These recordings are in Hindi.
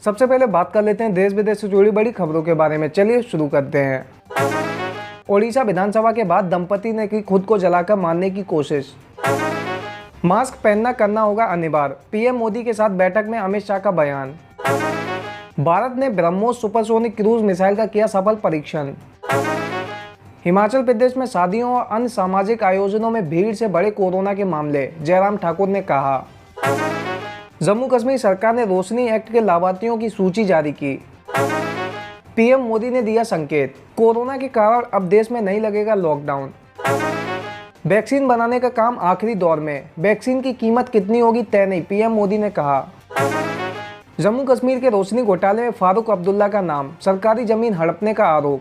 सबसे पहले बात कर लेते हैं देश विदेश से जुड़ी बड़ी खबरों के बारे में। चलिए शुरू करते हैं। ओडिशा विधानसभा के बाद दंपति ने की खुद को जलाकर मारने की कोशिश। मास्क पहनना करना होगा अनिवार्य, पीएम मोदी के साथ बैठक में अमित शाह का बयान। भारत ने ब्रह्मोस सुपरसोनिक क्रूज मिसाइल का किया सफल परीक्षण। हिमाचल प्रदेश में शादियों और अन्य सामाजिक आयोजनों में भीड़ से बढ़े कोरोना के मामले, जयराम ठाकुर ने कहा। जम्मू कश्मीर सरकार ने रोशनी एक्ट के लाभार्थियों की सूची जारी की। पीएम मोदी ने दिया संकेत, कोरोना के कारण अब देश में नहीं लगेगा लॉकडाउन। वैक्सीन बनाने का काम आखिरी दौर में, वैक्सीन की कीमत कितनी होगी तय नहीं, पीएम मोदी ने कहा। जम्मू कश्मीर के रोशनी घोटाले में फारूक अब्दुल्ला का नाम, सरकारी जमीन हड़पने का आरोप।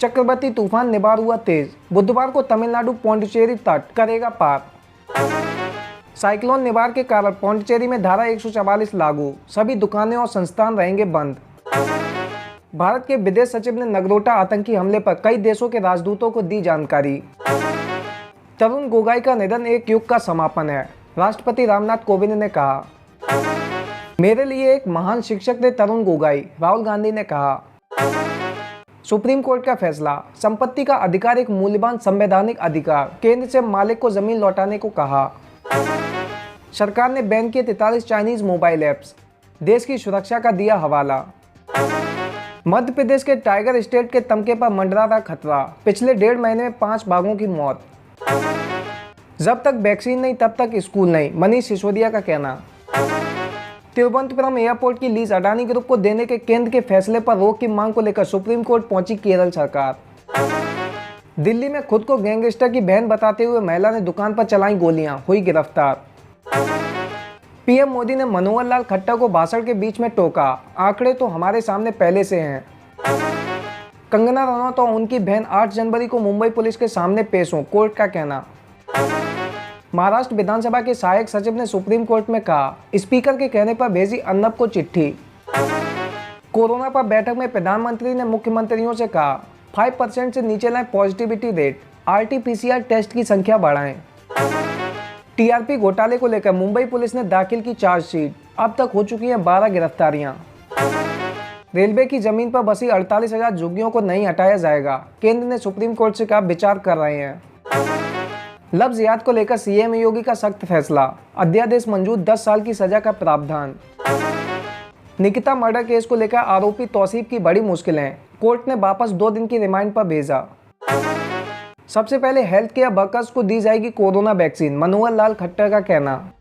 चक्रवाती तूफान निबार हुआ तेज, बुधवार को तमिलनाडु पौंडीचेरी तट करेगा पार। साइक्लोन निबार के कारण पौंडीचेरी में धारा 144 लागू, सभी दुकानें और संस्थान रहेंगे बंद। भारत के विदेश सचिव ने नगरोटा आतंकी हमले पर कई देशों के राजदूतों को दी जानकारी। तरुण गोगोई का निधन एक युग का समापन है, राष्ट्रपति रामनाथ कोविंद ने कहा। मेरे लिए एक महान शिक्षक थे तरुण गोगोई, राहुल गांधी ने कहा। सुप्रीम कोर्ट का फैसला, संपत्ति का अधिकार एक मूल्यवान संवैधानिक अधिकार, केंद्र से मालिक को जमीन लौटाने को कहा। सरकार ने बैन किए 43 चाइनीज मोबाइल ऐप्स, देश की सुरक्षा का दिया हवाला। मध्य प्रदेश के टाइगर स्टेट के तमके पर मंडरा रहा खतरा, पिछले 1.5 महीने में 5 बाघों की मौत। जब तक वैक्सीन नहीं तब तक स्कूल नहीं, मनीष सिसोदिया का कहना। तिरुवनंतपुरम एयरपोर्ट की लीज अडानी ग्रुप को देने के केंद्र के फैसले पर रोक की मांग को लेकर सुप्रीम कोर्ट पहुंची केरल सरकार। दिल्ली में खुद को गैंगस्टर की बहन बताते हुए महिला ने दुकान पर चलाई गोलियां, हुई गिरफ्तार। पीएम मोदी ने मनोहर लाल खट्टर को भाषण के बीच में टोका, आंकड़े तो हमारे सामने पहले से हैं। कंगना रनौत और उनकी बहन 8 जनवरी को मुंबई पुलिस के सामने पेश हों, कोर्ट का कहना। महाराष्ट्र विधानसभा के सहायक सचिव ने सुप्रीम कोर्ट में कहा, स्पीकर के कहने पर भेजी अर्नब को चिट्ठी। कोरोना पर बैठक में प्रधानमंत्री ने मुख्यमंत्रियों से कहा, 5% से नीचे लाएं पॉजिटिविटी रेट, आरटी-पीसीआर टेस्ट की संख्या बढ़ाएं। टीआरपी घोटाले को लेकर मुंबई पुलिस ने दाखिल की चार्जशीट, अब तक हो चुकी हैं 12 गिरफ्तारियां। रेलवे की जमीन पर बसी 48,000 झुग्गियों को नहीं हटाया जाएगा, केंद्र ने सुप्रीम कोर्ट से कहा विचार कर रहे हैं। लफ्ज याद को लेकर सीएम योगी का सख्त फैसला, अध्यादेश मंजूर, 10 साल की सजा का प्रावधान। निकिता मर्डर केस को लेकर आरोपी तौसीफ की बड़ी मुश्किलें, कोर्ट ने वापस 2 दिन की रिमांड पर भेजा। सबसे पहले हेल्थ केयर वर्कर्स को दी जाएगी कोरोना वैक्सीन, मनोहर लाल खट्टर का कहना।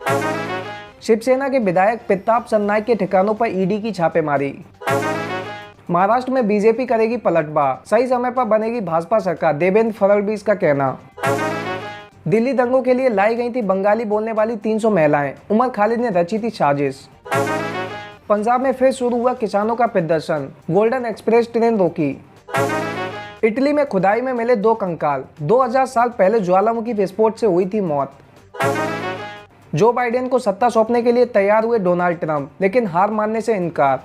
शिवसेना के विधायक प्रताप सरनाईक के ठिकानों पर ईडी की छापेमारी। महाराष्ट्र में बीजेपी करेगी पलटवार, सही समय पर बनेगी भाजपा सरकार, देवेंद्र फडणवीस का कहना। दिल्ली दंगों के लिए लाई गई थी बंगाली बोलने वाली 300 महिलाएं, उमर खालिद ने रची थी साजिश। पंजाब में फिर शुरू हुआ किसानों का प्रदर्शन, गोल्डन एक्सप्रेस ट्रेन रोकी। इटली में खुदाई में मिले 2 कंकाल, 2000 साल पहले ज्वालामुखी विस्फोट से हुई थी मौत। जो बाइडेन को सत्ता सौंपने के लिए तैयार हुए डोनाल्ड ट्रंप, लेकिन हार मानने से इनकार।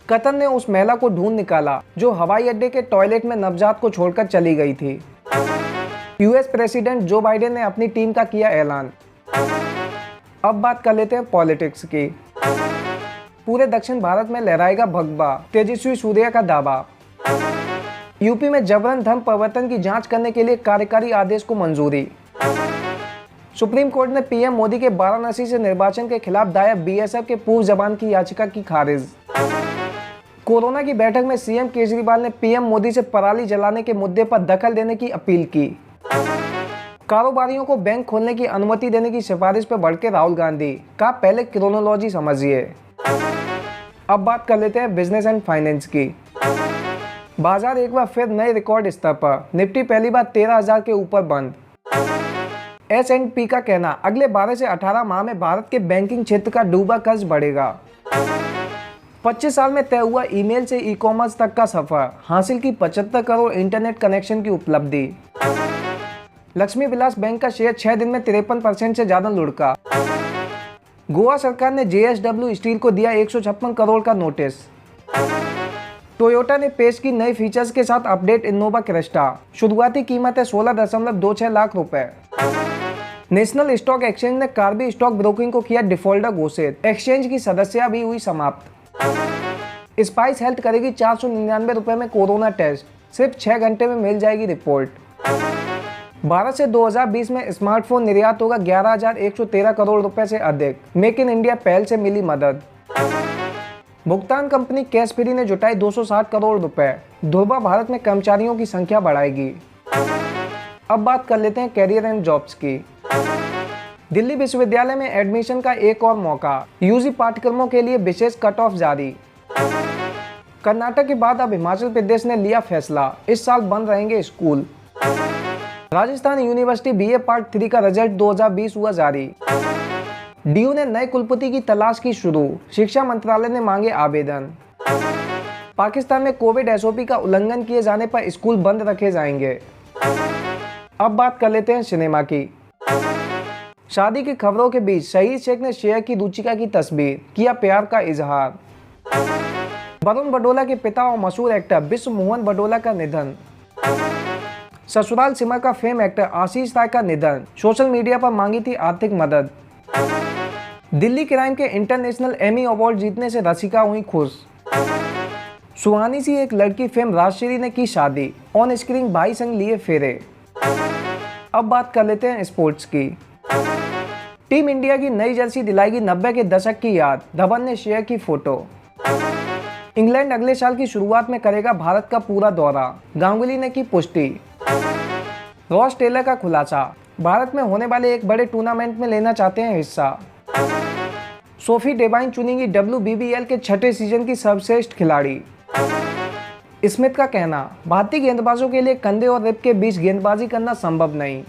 कतर ने उस महिला को ढूंढ निकाला जो हवाई अड्डे के टॉयलेट में नवजात को छोड़कर चली गई थी। यूएस प्रेसिडेंट जो बाइडेन ने अपनी टीम का किया ऐलान। अब बात कर लेते हैं पॉलिटिक्स की। पूरे दक्षिण भारत में लहराएगा भगवा, तेजस्वी सूर्या का दावा। यूपी में जबरन धर्म परिवर्तन की जांच करने के लिए कार्यकारी आदेश को मंजूरी। सुप्रीम कोर्ट ने पीएम मोदी के वाराणसी से निर्वाचन के खिलाफ दायर बीएसएफ के पूर्व जवान की याचिका की खारिज। कोरोना की बैठक में सीएम केजरीवाल ने पीएम मोदी से पराली जलाने के मुद्दे पर दखल देने की अपील की। कारोबारियों को बैंक खोलने की अनुमति देने की सिफारिश पर भड़के राहुल गांधी, कहा पहले क्रोनोलॉजी समझिए। अब बात कर लेते हैं बिजनेस एंड फाइनेंस की। बाजार एक बार फिर नए रिकॉर्ड स्तर पर, निफ्टी पहली बार 13,000 के ऊपर बंद। S&P का कहना, अगले 12 से 18 माह में भारत के बैंकिंग क्षेत्र का डूबा कर्ज बढ़ेगा। 25 साल में तय हुआ ईमेल से ई कॉमर्स तक का सफर, हासिल की 75 करोड़ इंटरनेट कनेक्शन की उपलब्धि। लक्ष्मी विलास बैंक का शेयर 6 दिन में 53% से ज्यादा लुढ़का। गोवा सरकार ने JSW स्टील को दिया 156 करोड़ का नोटिस। टोयोटा ने पेश की नए फीचर्स के साथ अपडेट इनोवा क्रिस्टा, शुरुआती कीमत है 16.26 लाख रुपए। नेशनल स्टॉक एक्सचेंज ने कार्बी स्टॉक ब्रोकिंग को किया डिफॉल्टर घोषित, एक्सचेंज की सदस्यता भी हुई समाप्त। स्पाइस हेल्थ करेगी 499 रुपए में कोरोना टेस्ट, सिर्फ 6 घंटे में मिल जाएगी रिपोर्ट। भारत से 2020 में स्मार्टफोन निर्यात होगा 11,113 करोड़ रुपए से अधिक, मेक इन इंडिया पहल से मिली मदद। भुगतान कंपनी कैश फ्री ने जुटाई 260 करोड़ रुपए, ध्रुवा भारत में कर्मचारियों की संख्या बढ़ाएगी। अब बात कर लेते हैं कैरियर एंड जॉब्स की। दिल्ली विश्वविद्यालय में एडमिशन का एक और मौका, यूजी पाठ्यक्रमों के लिए विशेष कट ऑफ जारी। कर्नाटक के बाद अब हिमाचल प्रदेश ने लिया फैसला, इस साल बंद रहेंगे school. Rajasthan university BA part 3 का रिजल्ट 2020 हुआ जारी। डीयू ने नए कुलपति की तलाश की शुरू, शिक्षा मंत्रालय ने मांगे आवेदन। पाकिस्तान में कोविड एसओपी का उल्लंघन किए जाने पर स्कूल बंद रखे जाएंगे। अब बात कर लेते हैं सिनेमा की। शादी की खबरों के बीच शहीद शेख ने शेयर की रुचिका की तस्वीर, किया प्यार का इजहार। वरुण बडोला के पिता और मशहूर एक्टर विश्व मोहन बडोला का निधन। ससुराल सिमर का फेम एक्टर आशीष राय का निधन, सोशल मीडिया पर मांगी थी आर्थिक मदद। दिल्ली क्राइम के इंटरनेशनल एमी अवार्ड जीतने से रसिका हुई खुश। सुहानी सी एक लड़की फेम राजश्री ने की शादी, ऑन स्क्रीन भाई संग लिए फेरे। अब बात कर लेते हैं स्पोर्ट्स की। टीम इंडिया की नई जर्सी दिलाएगी 90 के दशक की याद, धवन ने शेयर की फोटो। इंग्लैंड अगले साल की शुरुआत में करेगा भारत का पूरा दौरा, गांगुली ने की पुष्टि। रॉस टेलर का खुलासा, भारत में होने वाले एक बड़े टूर्नामेंट में लेना चाहते हैं हिस्सा। सोफी डेबाइन चुनेंगी WBBL के 6ठे सीजन की सर्वश्रेष्ठ खिलाड़ी। स्मिथ का कहना, भारतीय गेंदबाजों के लिए कंधे और रिब के बीच गेंदबाजी करना संभव नहीं।